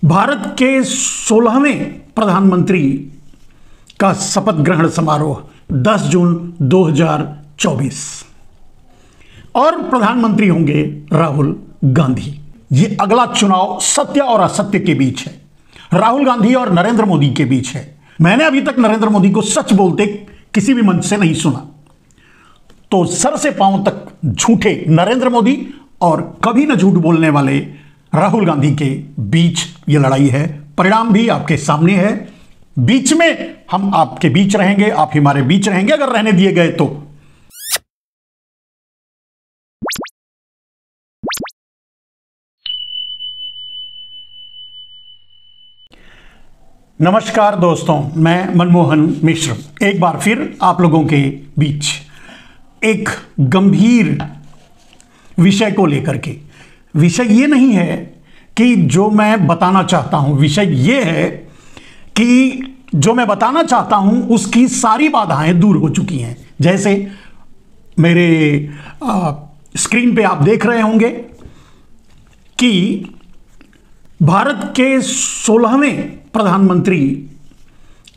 भारत के 16वें प्रधानमंत्री का शपथ ग्रहण समारोह 10 जून 2024 और प्रधानमंत्री होंगे राहुल गांधी। ये अगला चुनाव सत्य और असत्य के बीच है, राहुल गांधी और नरेंद्र मोदी के बीच है। मैंने अभी तक नरेंद्र मोदी को सच बोलते किसी भी मंच से नहीं सुना, तो सर से पांव तक झूठे नरेंद्र मोदी और कभी न झूठ बोलने वाले राहुल गांधी के बीच ये लड़ाई है। परिणाम भी आपके सामने है। बीच में हम आपके बीच रहेंगे, आप हमारे बीच रहेंगे अगर रहने दिए गए तो। नमस्कार दोस्तों, मैं मनमोहन मिश्र एक बार फिर आप लोगों के बीच एक गंभीर विषय को लेकर के। विषय ये नहीं है कि जो मैं बताना चाहता हूं, विषय ये है कि जो मैं बताना चाहता हूं उसकी सारी बाधाएं दूर हो चुकी हैं। जैसे मेरे स्क्रीन पे आप देख रहे होंगे कि भारत के 16वें प्रधानमंत्री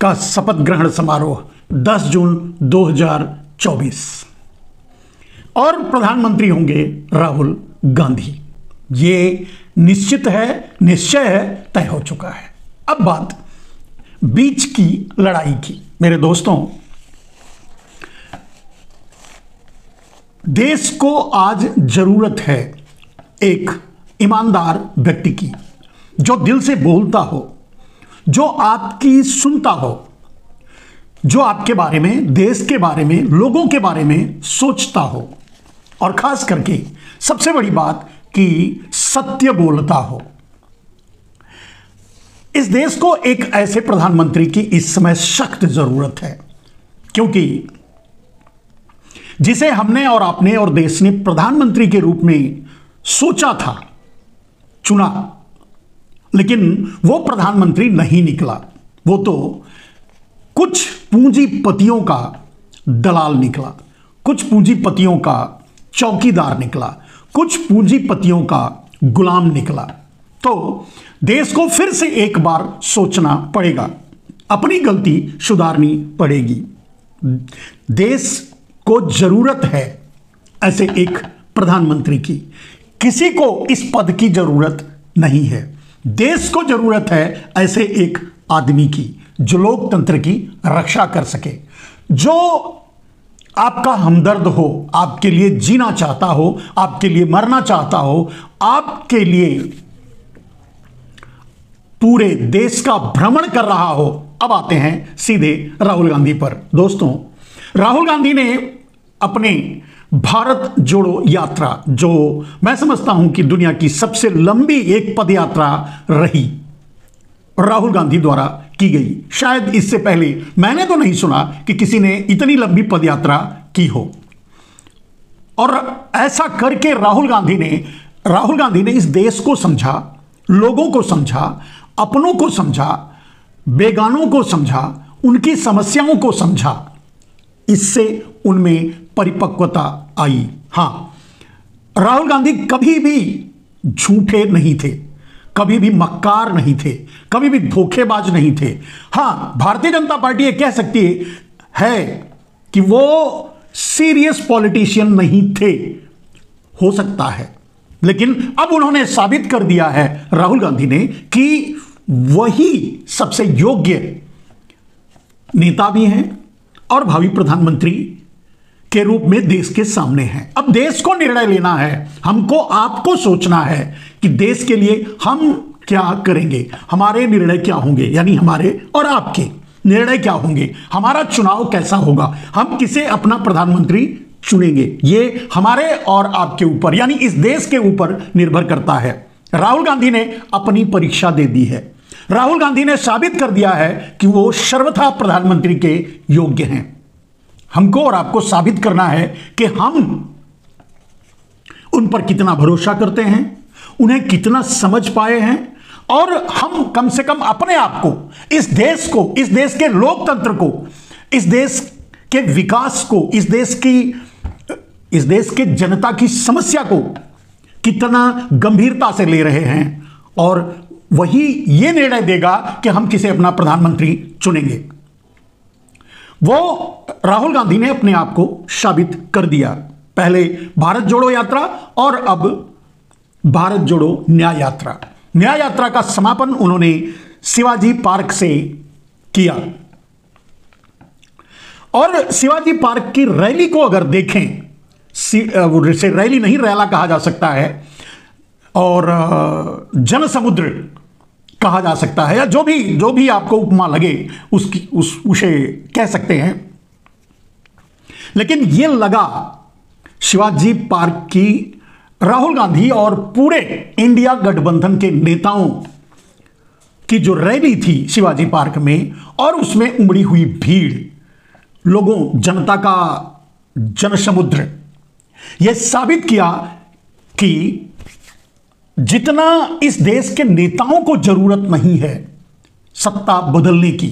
का शपथ ग्रहण समारोह 10 जून 2024 और प्रधानमंत्री होंगे राहुल गांधी। ये निश्चित है, निश्चय है, तय हो चुका है। अब बात बीच की लड़ाई की। मेरे दोस्तों, देश को आज जरूरत है एक ईमानदार व्यक्ति की, जो दिल से बोलता हो, जो आपकी सुनता हो, जो आपके बारे में, देश के बारे में, लोगों के बारे में सोचता हो, और खास करके सबसे बड़ी बात कि सत्य बोलता हो। इस देश को एक ऐसे प्रधानमंत्री की इस समय सख्त जरूरत है, क्योंकि जिसे हमने और आपने और देश ने प्रधानमंत्री के रूप में सोचा था, चुना, लेकिन वो प्रधानमंत्री नहीं निकला। वो तो कुछ पूंजीपतियों का दलाल निकला, कुछ पूंजीपतियों का चौकीदार निकला, कुछ पूंजीपतियों का गुलाम निकला। तो देश को फिर से एक बार सोचना पड़ेगा, अपनी गलती सुधारनी पड़ेगी। देश को जरूरत है ऐसे एक प्रधानमंत्री की, किसी को इस पद की जरूरत नहीं है। देश को जरूरत है ऐसे एक आदमी की जो लोकतंत्र की रक्षा कर सके, जो आपका हमदर्द हो, आपके लिए जीना चाहता हो, आपके लिए मरना चाहता हो, आपके लिए पूरे देश का भ्रमण कर रहा हो। अब आते हैं सीधे राहुल गांधी पर। दोस्तों, राहुल गांधी ने अपने भारत जोड़ो यात्रा, जो मैं समझता हूं कि दुनिया की सबसे लंबी एक पदयात्रा रही, राहुल गांधी द्वारा की गई। शायद इससे पहले मैंने तो नहीं सुना कि किसी ने इतनी लंबी पदयात्रा की हो। और ऐसा करके राहुल गांधी ने इस देश को समझा, लोगों को समझा, अपनों को समझा, बेगानों को समझा, उनकी समस्याओं को समझा। इससे उनमें परिपक्वता आई। हां, राहुल गांधी कभी भी झूठे नहीं थे, कभी भी मक्कार नहीं थे, कभी भी धोखेबाज नहीं थे। हां, भारतीय जनता पार्टी ये कह सकती है कि वो सीरियस पॉलिटिशियन नहीं थे, हो सकता है, लेकिन अब उन्होंने साबित कर दिया है, राहुल गांधी ने, कि वही सबसे योग्य नेता भी हैं और भावी प्रधानमंत्री के रूप में देश के सामने हैं। अब देश को निर्णय लेना है, हमको आपको सोचना है कि देश के लिए हम क्या करेंगे, हमारे निर्णय क्या होंगे, यानी हमारे और आपके निर्णय क्या होंगे, हमारा चुनाव कैसा होगा, हम किसे अपना प्रधानमंत्री चुनेंगे, ये हमारे और आपके ऊपर, यानी इस देश के ऊपर निर्भर करता है। राहुल गांधी ने अपनी परीक्षा दे दी है। राहुल गांधी ने साबित कर दिया है कि वो सर्वथा प्रधानमंत्री के योग्य हैं। हमको और आपको साबित करना है कि हम उन पर कितना भरोसा करते हैं, उन्हें कितना समझ पाए हैं, और हम कम से कम अपने आप को, इस देश को, इस देश के लोकतंत्र को, इस देश के विकास को, इस देश के जनता की समस्या को कितना गंभीरता से ले रहे हैं और वही ये निर्णय देगा कि हम किसे अपना प्रधानमंत्री चुनेंगे। वो राहुल गांधी ने अपने आप को साबित कर दिया, पहले भारत जोड़ो यात्रा और अब भारत जोड़ो न्याय यात्रा। न्याय यात्रा का समापन उन्होंने शिवाजी पार्क से किया और शिवाजी पार्क की रैली को अगर देखें, से रैली नहीं रैला कहा जा सकता है और जन समुद्र कहा जा सकता है, या जो भी आपको उपमा लगे उसे कह सकते हैं, लेकिन यह लगा शिवाजी पार्क की राहुल गांधी और पूरे इंडिया गठबंधन के नेताओं की जो रैली थी शिवाजी पार्क में, और उसमें उमड़ी हुई भीड़, लोगों, जनता का जनसमुद्र, यह साबित किया कि जितना इस देश के नेताओं को जरूरत नहीं है सत्ता बदलने की,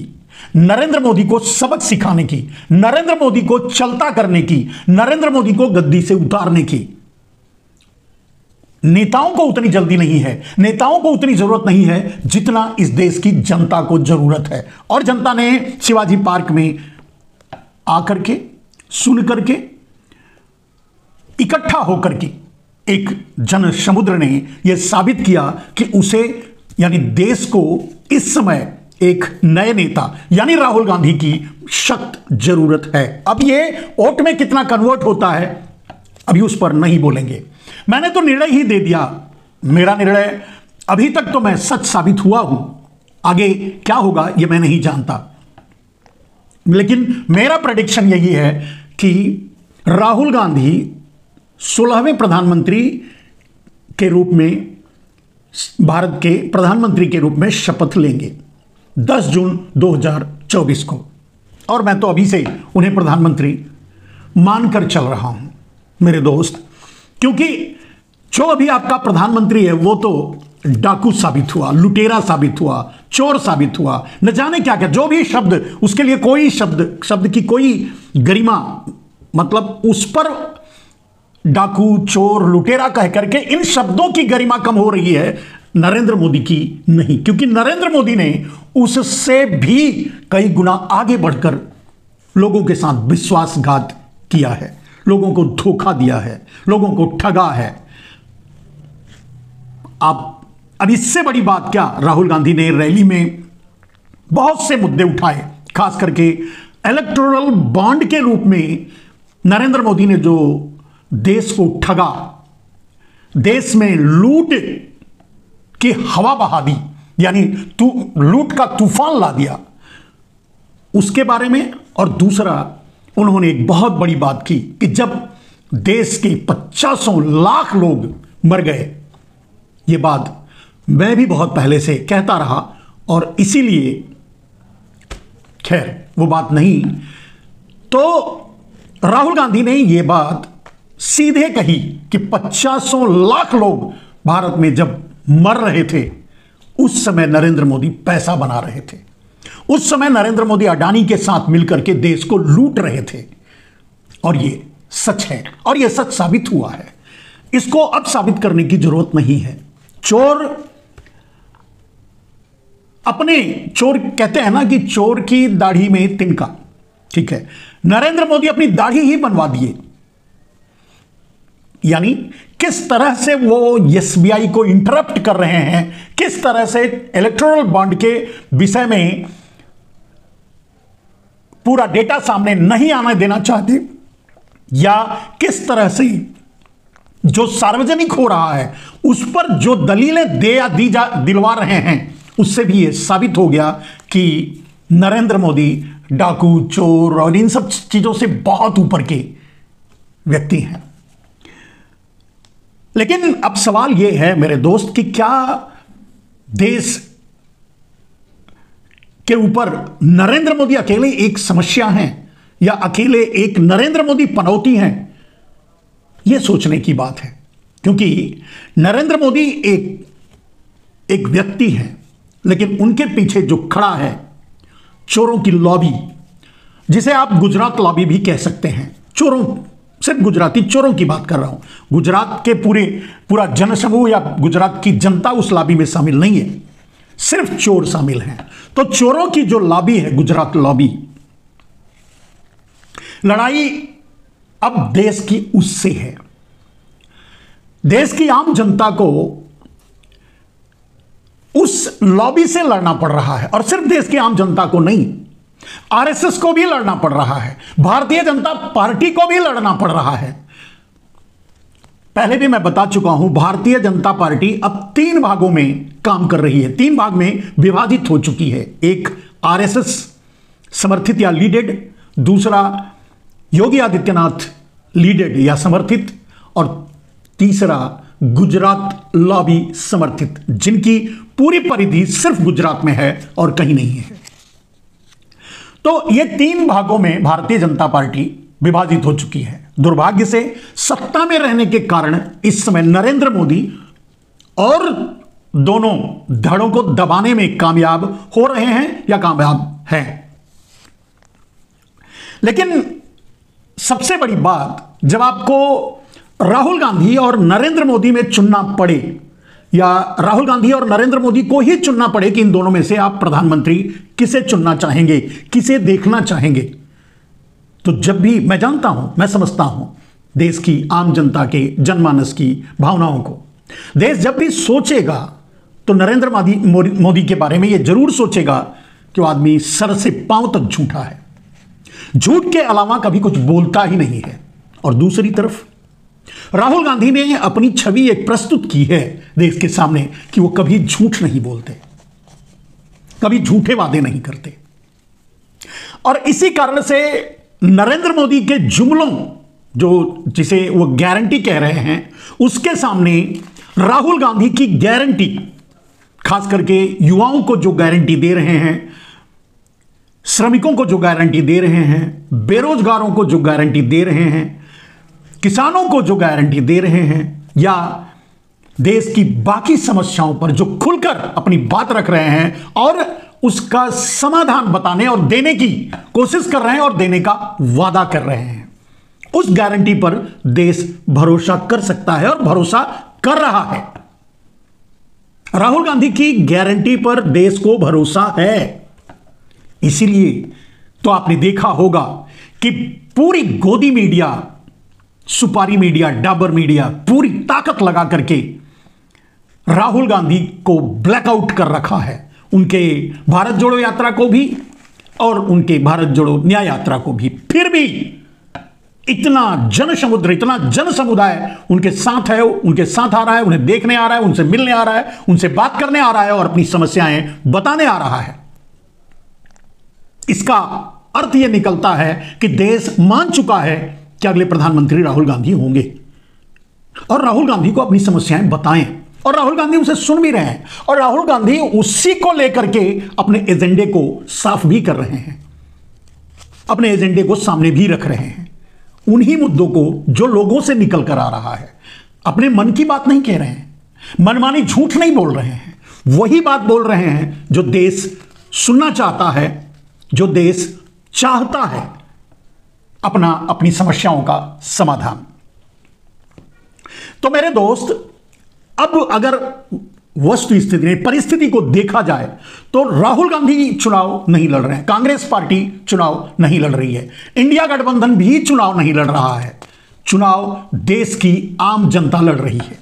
नरेंद्र मोदी को सबक सिखाने की, नरेंद्र मोदी को चलता करने की, नरेंद्र मोदी को गद्दी से उतारने की, नेताओं को उतनी जल्दी नहीं है, नेताओं को उतनी जरूरत नहीं है जितना इस देश की जनता को जरूरत है। और जनता ने शिवाजी पार्क में आकर के, सुन करके, इकट्ठा होकर के एक जन समुद्र ने यह साबित किया कि उसे, यानी देश को इस समय एक नए नेता यानी राहुल गांधी की सख्त जरूरत है। अब यह वोट में कितना कन्वर्ट होता है अभी उस पर नहीं बोलेंगे, मैंने तो निर्णय ही दे दिया। मेरा निर्णय अभी तक तो मैं सच साबित हुआ हूं, आगे क्या होगा यह मैं नहीं जानता, लेकिन मेरा प्रेडिक्शन यही है कि राहुल गांधी 16वें प्रधानमंत्री के रूप में, भारत के प्रधानमंत्री के रूप में शपथ लेंगे 10 जून 2024 को, और मैं तो अभी से उन्हें प्रधानमंत्री मानकर चल रहा हूं मेरे दोस्त, क्योंकि जो अभी आपका प्रधानमंत्री है वो तो डाकू साबित हुआ, लुटेरा साबित हुआ, चोर साबित हुआ, न जाने क्या क्या, जो भी शब्द, उसके लिए कोई शब्द की कोई गरिमा, मतलब उस पर डाकू, चोर, लुटेरा कह करके इन शब्दों की गरिमा कम हो रही है, नरेंद्र मोदी की नहीं, क्योंकि नरेंद्र मोदी ने उससे भी कई गुना आगे बढ़कर लोगों के साथ विश्वासघात किया है, लोगों को धोखा दिया है, लोगों को ठगा है। अब इससे बड़ी बात क्या, राहुल गांधी ने रैली में बहुत से मुद्दे उठाए, खास करके इलेक्टोरल बॉन्ड के रूप में नरेंद्र मोदी ने जो देश को ठगा, देश में लूट की हवा बहा दी, यानी लूट का तूफान ला दिया, उसके बारे में। और दूसरा, उन्होंने एक बहुत बड़ी बात की कि जब देश के 50 लाख लोग मर गए, ये बात मैं भी बहुत पहले से कहता रहा और इसीलिए, खैर वो बात नहीं, तो राहुल गांधी ने यह बात सीधे कही कि 50 लाख लोग भारत में जब मर रहे थे, उस समय नरेंद्र मोदी पैसा बना रहे थे, उस समय नरेंद्र मोदी अडानी के साथ मिलकर के देश को लूट रहे थे, और ये सच है और ये सच साबित हुआ है। इसको अब साबित करने की जरूरत नहीं है। चोर कहते हैं ना कि चोर की दाढ़ी में तिनका, ठीक है, नरेंद्र मोदी अपनी दाढ़ी ही बनवा दिए, यानी किस तरह से वो एसबीआई को इंटरप्ट कर रहे हैं, किस तरह से इलेक्टोरल बॉन्ड के विषय में पूरा डेटा सामने नहीं आने देना चाहते, या किस तरह से जो सार्वजनिक हो रहा है उस पर जो दलीलें दिलवा रहे हैं, उससे भी यह साबित हो गया कि नरेंद्र मोदी डाकू, चोर और इन सब चीजों से बहुत ऊपर के व्यक्ति हैं। लेकिन अब सवाल यह है मेरे दोस्त कि क्या देश के ऊपर नरेंद्र मोदी अकेले एक समस्या है या अकेले एक नरेंद्र मोदी पनौती हैं? यह सोचने की बात है, क्योंकि नरेंद्र मोदी एक व्यक्ति है, लेकिन उनके पीछे जो खड़ा है चोरों की लॉबी, जिसे आप गुजरात लॉबी भी कह सकते हैं। चोरों, सिर्फ गुजराती चोरों की बात कर रहा हूं, गुजरात के पूरा जनसमूह या गुजरात की जनता उस लॉबी में शामिल नहीं है। सिर्फ चोर शामिल हैं। तो चोरों की जो लॉबी है, गुजरात लॉबी, लड़ाई अब देश की उससे है। देश की आम जनता को उस लॉबी से लड़ना पड़ रहा है, और सिर्फ देश की आम जनता को नहीं, आरएसएस को भी लड़ना पड़ रहा है, भारतीय जनता पार्टी को भी लड़ना पड़ रहा है। पहले भी मैं बता चुका हूं, भारतीय जनता पार्टी अब 3 भागों में काम कर रही है, 3 भाग में विभाजित हो चुकी है। एक आरएसएस समर्थित या लीडेड, दूसरा योगी आदित्यनाथ लीडेड या समर्थित, और तीसरा गुजरात लॉबी समर्थित, जिनकी पूरी परिधि सिर्फ गुजरात में है और कहीं नहीं है। तो ये 3 भागों में भारतीय जनता पार्टी विभाजित हो चुकी है। दुर्भाग्य से सत्ता में रहने के कारण इस समय नरेंद्र मोदी और दोनों धड़ों को दबाने में कामयाब हो रहे हैं या कामयाब हैं। लेकिन सबसे बड़ी बात, जब आपको राहुल गांधी और नरेंद्र मोदी में चुनना पड़े, या राहुल गांधी और नरेंद्र मोदी को ही चुनना पड़े कि इन दोनों में से आप प्रधानमंत्री किसे चुनना चाहेंगे, किसे देखना चाहेंगे, तो जब भी मैं जानता हूं, मैं समझता हूं देश की आम जनता के जनमानस की भावनाओं को, देश जब भी सोचेगा तो नरेंद्र मोदी के बारे में यह जरूर सोचेगा कि वो आदमी सर से पांव तक झूठा है, झूठ के अलावा कभी कुछ बोलता ही नहीं है। और दूसरी तरफ राहुल गांधी ने अपनी छवि एक प्रस्तुत की है देश के सामने कि वो कभी झूठ नहीं बोलते, कभी झूठे वादे नहीं करते, और इसी कारण से नरेंद्र मोदी के जुमलों, जो जिसे वो गारंटी कह रहे हैं, उसके सामने राहुल गांधी की गारंटी, खास करके युवाओं को जो गारंटी दे रहे हैं, श्रमिकों को जो गारंटी दे रहे हैं, बेरोजगारों को जो गारंटी दे रहे हैं, किसानों को जो गारंटी दे रहे हैं, या देश की बाकी समस्याओं पर जो खुलकर अपनी बात रख रहे हैं और उसका समाधान बताने और देने की कोशिश कर रहे हैं और देने का वादा कर रहे हैं, उस गारंटी पर देश भरोसा कर सकता है और भरोसा कर रहा है। राहुल गांधी की गारंटी पर देश को भरोसा है। इसीलिए तो आपने देखा होगा कि पूरी गोदी मीडिया, सुपारी मीडिया, डाबर मीडिया पूरी ताकत लगा करके राहुल गांधी को ब्लैकआउट कर रखा है, उनके भारत जोड़ो यात्रा को भी और उनके भारत जोड़ो न्याय यात्रा को भी। फिर भी इतना जन समुद्र, इतना जन समुदाय उनके साथ है, उनके साथ आ रहा है, उन्हें देखने आ रहा है, उनसे मिलने आ रहा है, उनसे बात करने आ रहा है और अपनी समस्याएं बताने आ रहा है। इसका अर्थ यह निकलता है कि देश मान चुका है कि अगले प्रधानमंत्री राहुल गांधी होंगे, और राहुल गांधी को अपनी समस्याएं बताएं, और राहुल गांधी उसे सुन भी रहे हैं, और राहुल गांधी उसी को लेकर के अपने एजेंडे को साफ भी कर रहे हैं, अपने एजेंडे को सामने भी रख रहे हैं, उन्हीं मुद्दों को जो लोगों से निकल कर आ रहा है। अपने मन की बात नहीं कह रहे हैं, मनमानी झूठ नहीं बोल रहे हैं, वही बात बोल रहे हैं जो देश सुनना चाहता है, जो देश चाहता है, अपनी समस्याओं का समाधान। तो मेरे दोस्त, अब अगर वस्तु स्थिति, परिस्थिति को देखा जाए तो राहुल गांधी चुनाव नहीं लड़ रहे हैं, कांग्रेस पार्टी चुनाव नहीं लड़ रही है, इंडिया गठबंधन भी चुनाव नहीं लड़ रहा है, चुनाव देश की आम जनता लड़ रही है।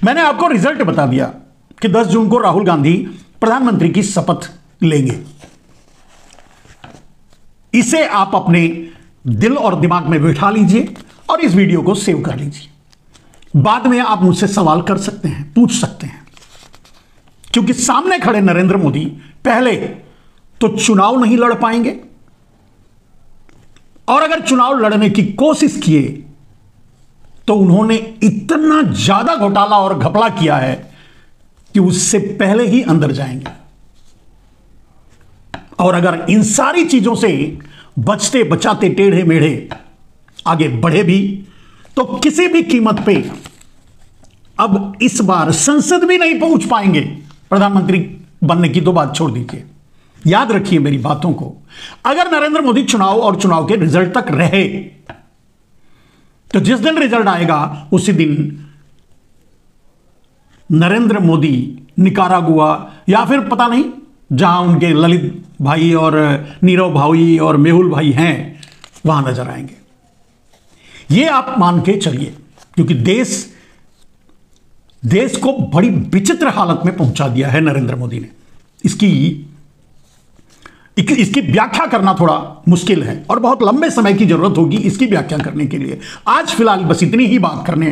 मैंने आपको रिजल्ट बता दिया कि 10 जून को राहुल गांधी प्रधानमंत्री की शपथ लेंगे। इसे आप अपने दिल और दिमाग में बिठा लीजिए और इस वीडियो को सेव कर लीजिए। बाद में आप मुझसे सवाल कर सकते हैं, पूछ सकते हैं, क्योंकि सामने खड़े नरेंद्र मोदी पहले तो चुनाव नहीं लड़ पाएंगे, और अगर चुनाव लड़ने की कोशिश किए तो उन्होंने इतना ज्यादा घोटाला और घपला किया है कि उससे पहले ही अंदर जाएंगे। और अगर इन सारी चीजों से बचते बचाते टेढ़े मेढ़े आगे बढ़े भी तो किसी भी कीमत पे अब इस बार संसद भी नहीं पहुंच पाएंगे। प्रधानमंत्री बनने की तो बात छोड़ दीजिए, याद रखिए मेरी बातों को। अगर नरेंद्र मोदी चुनाव और चुनाव के रिजल्ट तक रहे तो जिस दिन रिजल्ट आएगा उसी दिन नरेंद्र मोदी निकारागुआ या फिर पता नहीं जहां उनके ललित भाई और नीरव भाई और मेहुल भाई हैं वहां नजर आएंगे। ये आप मान के चलिए, क्योंकि देश को बड़ी विचित्र हालत में पहुंचा दिया है नरेंद्र मोदी ने। इसकी व्याख्या करना थोड़ा मुश्किल है और बहुत लंबे समय की जरूरत होगी इसकी व्याख्या करने के लिए। आज फिलहाल बस इतनी ही बात करने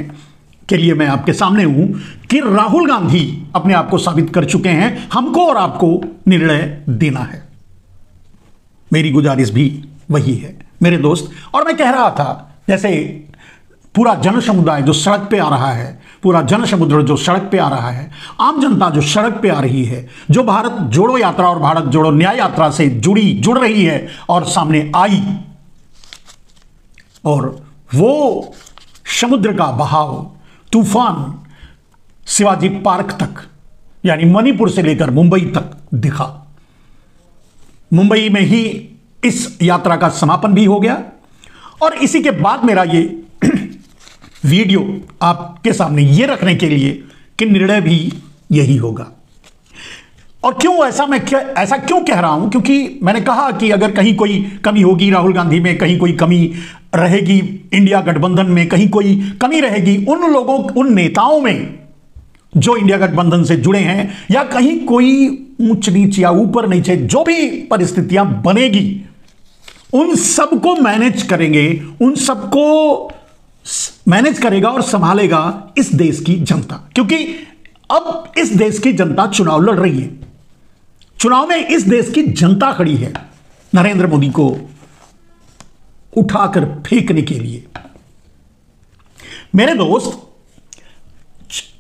के लिए मैं आपके सामने हूं कि राहुल गांधी अपने आप को साबित कर चुके हैं, हमको और आपको निर्णय देना है। मेरी गुजारिश भी वही है मेरे दोस्त। और मैं कह रहा था, जैसे पूरा जन समुदाय जो सड़क पे आ रहा है, पूरा जन समुद्र जो सड़क पे आ रहा है, आम जनता जो सड़क पे आ रही है, जो भारत जोड़ो यात्रा और भारत जोड़ो न्याय यात्रा से जुड़ रही है और सामने आई, और वो समुद्र का बहाव तूफान शिवाजी पार्क तक, यानी मणिपुर से लेकर मुंबई तक दिखा। मुंबई में ही इस यात्रा का समापन भी हो गया और इसी के बाद मेरा ये वीडियो आपके सामने ये रखने के लिए कि निर्णय भी यही होगा। और क्यों ऐसा क्यों कह रहा हूं? क्योंकि मैंने कहा कि अगर कहीं कोई कमी होगी राहुल गांधी में, कहीं कोई कमी रहेगी इंडिया गठबंधन में, कहीं कोई कमी रहेगी उन लोगों, उन नेताओं में जो इंडिया गठबंधन से जुड़े हैं, या कहीं कोई ऊंच नीच या ऊपर नीचे जो भी परिस्थितियां बनेगी, उन सबको मैनेज करेंगे, उन सबको मैनेज करेगा और संभालेगा इस देश की जनता। क्योंकि अब इस देश की जनता चुनाव लड़ रही है। चुनाव में इस देश की जनता खड़ी है नरेंद्र मोदी को उठाकर फेंकने के लिए। मेरे दोस्त,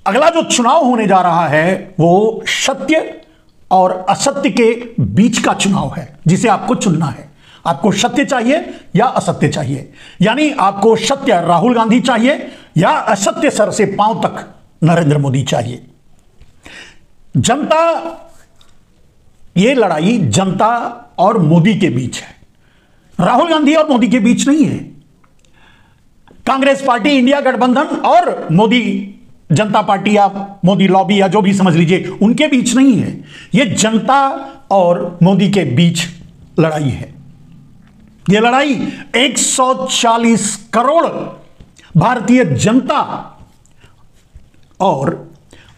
अगला जो चुनाव होने जा रहा है वो सत्य और असत्य के बीच का चुनाव है, जिसे आपको चुनना है। आपको सत्य चाहिए या असत्य चाहिए, यानी आपको सत्य राहुल गांधी चाहिए या असत्य सर से पांव तक नरेंद्र मोदी चाहिए। जनता, ये लड़ाई जनता और मोदी के बीच है, राहुल गांधी और मोदी के बीच नहीं है। कांग्रेस पार्टी, इंडिया गठबंधन और मोदी जनता पार्टी या मोदी लॉबी या जो भी समझ लीजिए, उनके बीच नहीं है। यह जनता और मोदी के बीच लड़ाई है। यह लड़ाई 140 करोड़ भारतीय जनता और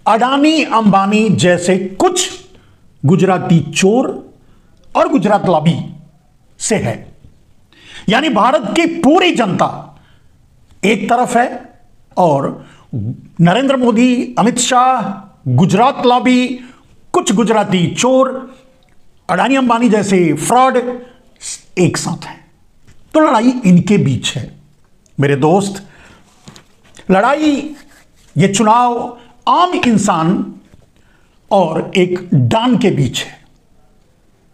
अडानी अंबानी जैसे कुछ गुजराती चोर और गुजरात लॉबी से है। यानी भारत की पूरी जनता एक तरफ है और नरेंद्र मोदी, अमित शाह, गुजरात लॉबी, कुछ गुजराती चोर, अडानी अंबानी जैसे फ्रॉड एक साथ हैं। तो लड़ाई इनके बीच है मेरे दोस्त। लड़ाई, ये चुनाव आम इंसान और एक डॉन के बीच है,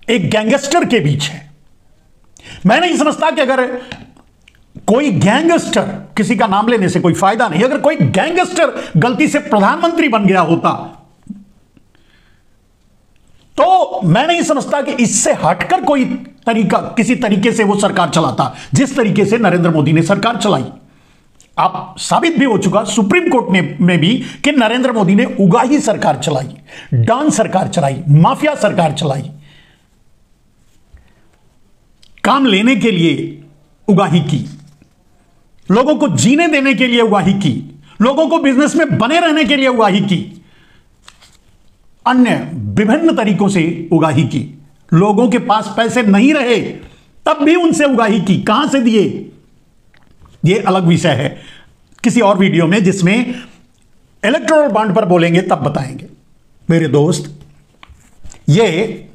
एक गैंगस्टर के बीच है। मैं नहीं समझता कि अगर कोई गैंगस्टर, किसी का नाम लेने से कोई फायदा नहीं, अगर कोई गैंगस्टर गलती से प्रधानमंत्री बन गया होता तो मैं नहीं समझता कि इससे हटकर कोई तरीका, किसी तरीके से वो सरकार चलाता जिस तरीके से नरेंद्र मोदी ने सरकार चलाई। आप साबित भी हो चुका सुप्रीम कोर्ट में भी कि नरेंद्र मोदी ने उगाही सरकार चलाई, डॉन सरकार चलाई, माफिया सरकार चलाई। काम लेने के लिए उगाही की, लोगों को जीने देने के लिए उगाही की, लोगों को बिजनेस में बने रहने के लिए उगाही की, अन्य विभिन्न तरीकों से उगाही की। लोगों के पास पैसे नहीं रहे तब भी उनसे उगाही की, कहां से दिए ये अलग विषय है किसी और वीडियो में, जिसमें इलेक्टोरल बॉन्ड पर बोलेंगे तब बताएंगे। मेरे दोस्त, ये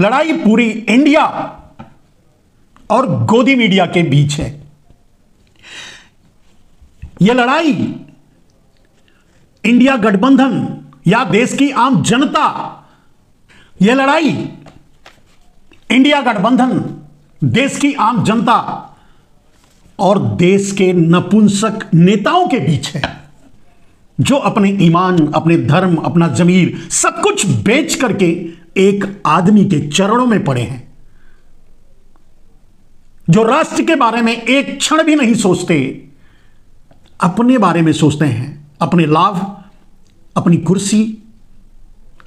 लड़ाई पूरी इंडिया और गोदी मीडिया के बीच है। यह लड़ाई इंडिया गठबंधन या देश की आम जनता, यह लड़ाई इंडिया गठबंधन, देश की आम जनता और देश के नपुंसक नेताओं के बीच है, जो अपने ईमान, अपने धर्म, अपना जमीर सब कुछ बेच करके एक आदमी के चरणों में पड़े हैं, जो राष्ट्र के बारे में एक क्षण भी नहीं सोचते, अपने बारे में सोचते हैं, अपने लाभ, अपनी कुर्सी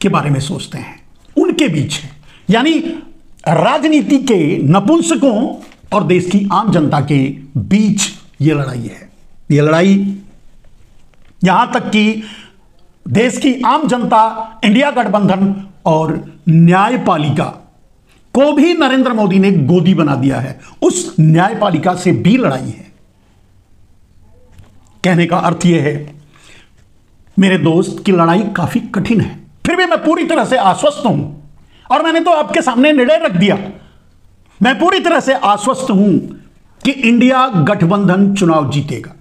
के बारे में सोचते हैं, उनके बीच है। यानी राजनीति के नपुंसकों और देश की आम जनता के बीच यह लड़ाई है। यह लड़ाई यहां तक कि देश की आम जनता, इंडिया गठबंधन और न्यायपालिका को भी नरेंद्र मोदी ने गोदी बना दिया है। उस न्यायपालिका से भी लड़ाई है। कहने का अर्थ यह है मेरे दोस्त की लड़ाई काफी कठिन है, फिर भी मैं पूरी तरह से आश्वस्त हूं और मैंने तो आपके सामने निर्णय रख दिया। मैं पूरी तरह से आश्वस्त हूं कि इंडिया गठबंधन चुनाव जीतेगा।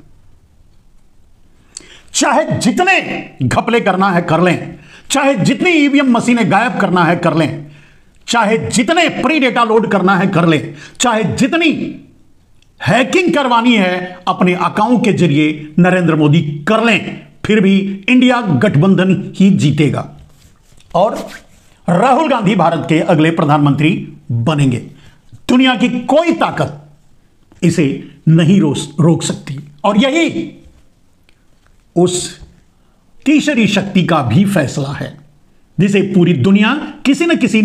चाहे जितने घपले करना है कर लें, चाहे जितनी ईवीएम मशीनें गायब करना है कर लें, चाहे जितने प्री डेटा लोड करना है कर लें, चाहे जितनी हैकिंग करवानी है अपने अकाउंट के जरिए नरेंद्र मोदी कर लें, फिर भी इंडिया गठबंधन ही जीतेगा और राहुल गांधी भारत के अगले प्रधानमंत्री बनेंगे। दुनिया की कोई ताकत इसे नहीं रोक सकती और यही उस तीसरी शक्ति का भी फैसला है जिसे पूरी दुनिया किसी न किसी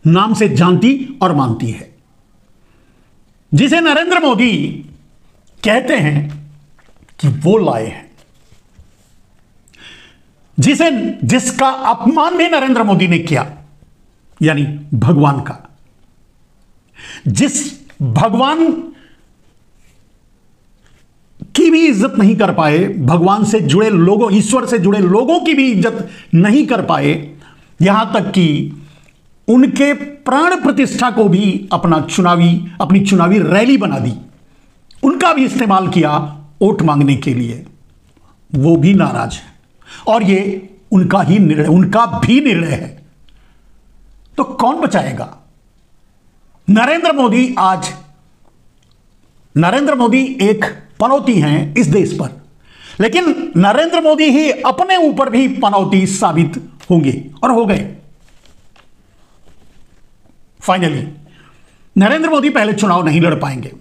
नाम से जानती और मानती है, जिसे नरेंद्र मोदी कहते हैं कि वो लाए हैं, जिसका अपमान भी नरेंद्र मोदी ने किया, यानी भगवान का। जिस भगवान की भी इज्जत नहीं कर पाए, भगवान से जुड़े लोगों, ईश्वर से जुड़े लोगों की भी इज्जत नहीं कर पाए, यहां तक कि उनके प्राण प्रतिष्ठा को भी अपनी चुनावी रैली बना दी, उनका भी इस्तेमाल किया वोट मांगने के लिए। वो भी नाराज है और ये उनका भी निर्णय है। तो कौन बचाएगा? नरेंद्र मोदी एक पनौती हैं इस देश पर, लेकिन नरेंद्र मोदी ही अपने ऊपर भी पनौती साबित होंगे और हो गए। फाइनली नरेंद्र मोदी पहले चुनाव नहीं लड़ पाएंगे,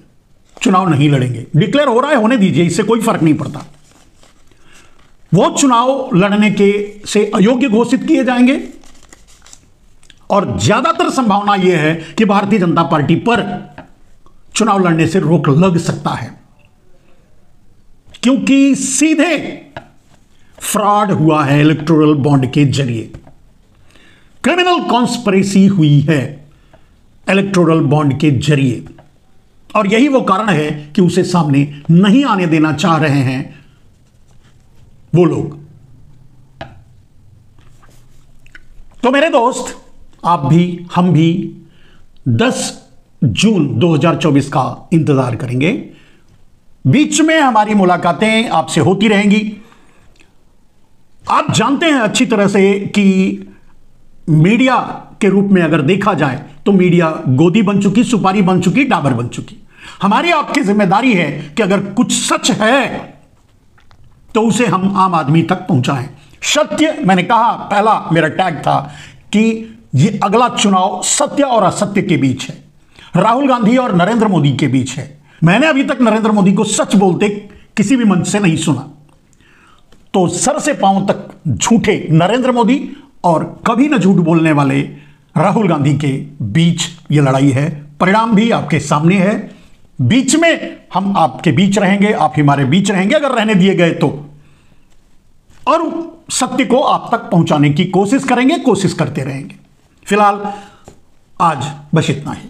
चुनाव नहीं लड़ेंगे। डिक्लेयर हो रहा है, होने दीजिए, इससे कोई फर्क नहीं पड़ता। वो चुनाव लड़ने से अयोग्य घोषित किए जाएंगे और ज्यादातर संभावना यह है कि भारतीय जनता पार्टी पर चुनाव लड़ने से रोक लग सकता है, क्योंकि सीधे फ्रॉड हुआ है इलेक्टोरल बॉन्ड के जरिए, क्रिमिनल कॉन्स्पिरेसी हुई है इलेक्टोरल बॉन्ड के जरिए, और यही वो कारण है कि उसे सामने नहीं आने देना चाह रहे हैं वो लोग। तो मेरे दोस्त, आप भी हम भी 10 जून 2024 का इंतजार करेंगे। बीच में हमारी मुलाकातें आपसे होती रहेंगी। आप जानते हैं अच्छी तरह से कि मीडिया के रूप में अगर देखा जाए तो मीडिया गोदी बन चुकी, सुपारी बन चुकी, डाबर बन चुकी। हमारी आपकी जिम्मेदारी है कि अगर कुछ सच है तो उसे हम आम आदमी तक पहुंचाएं। सत्य, मैंने कहा, पहला मेरा टैग था कि ये अगला चुनाव सत्य और असत्य के बीच है, राहुल गांधी और नरेंद्र मोदी के बीच है। मैंने अभी तक नरेंद्र मोदी को सच बोलते किसी भी मंच से नहीं सुना। तो सर से पांव तक झूठे नरेंद्र मोदी और कभी न झूठ बोलने वाले राहुल गांधी के बीच ये लड़ाई है। परिणाम भी आपके सामने है। बीच में हम आपके बीच रहेंगे, आप हमारे बीच रहेंगे अगर रहने दिए गए तो, और सत्य को आप तक पहुंचाने की कोशिश करेंगे, कोशिश करते रहेंगे। फिलहाल आज बस इतना ही।